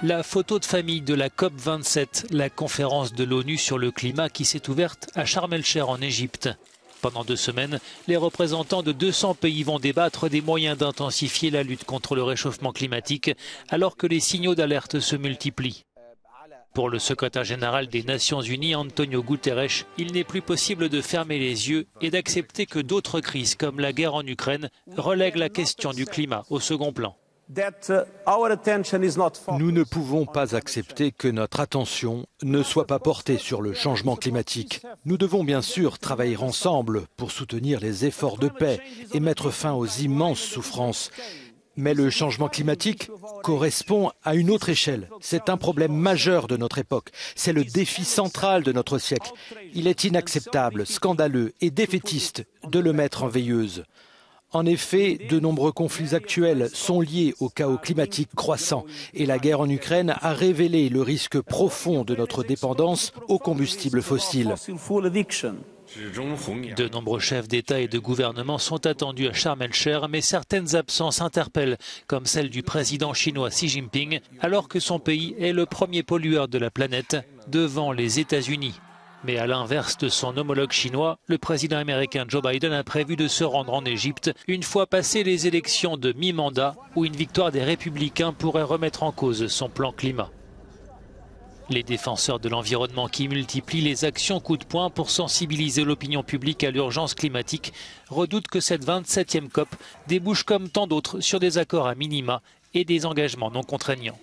La photo de famille de la COP27, la conférence de l'ONU sur le climat qui s'est ouverte à Sharm el-Cheikh en Égypte. Pendant 2 semaines, les représentants de 200 pays vont débattre des moyens d'intensifier la lutte contre le réchauffement climatique alors que les signaux d'alerte se multiplient. Pour le secrétaire général des Nations Unies, Antonio Guterres, il n'est plus possible de fermer les yeux et d'accepter que d'autres crises comme la guerre en Ukraine relèguent la question du climat au second plan. Nous ne pouvons pas accepter que notre attention ne soit pas portée sur le changement climatique. Nous devons bien sûr travailler ensemble pour soutenir les efforts de paix et mettre fin aux immenses souffrances. Mais le changement climatique correspond à une autre échelle. C'est un problème majeur de notre époque. C'est le défi central de notre siècle. Il est inacceptable, scandaleux et défaitiste de le mettre en veilleuse. En effet, de nombreux conflits actuels sont liés au chaos climatique croissant et la guerre en Ukraine a révélé le risque profond de notre dépendance aux combustibles fossiles. De nombreux chefs d'État et de gouvernement sont attendus à Sharm el-Cheikh, mais certaines absences interpellent, comme celle du président chinois Xi Jinping, alors que son pays est le premier pollueur de la planète, devant les États-Unis. Mais à l'inverse de son homologue chinois, le président américain Joe Biden a prévu de se rendre en Égypte une fois passées les élections de mi-mandat où une victoire des Républicains pourrait remettre en cause son plan climat. Les défenseurs de l'environnement qui multiplient les actions coup de poing pour sensibiliser l'opinion publique à l'urgence climatique redoutent que cette 27e COP débouche comme tant d'autres sur des accords à minima et des engagements non contraignants.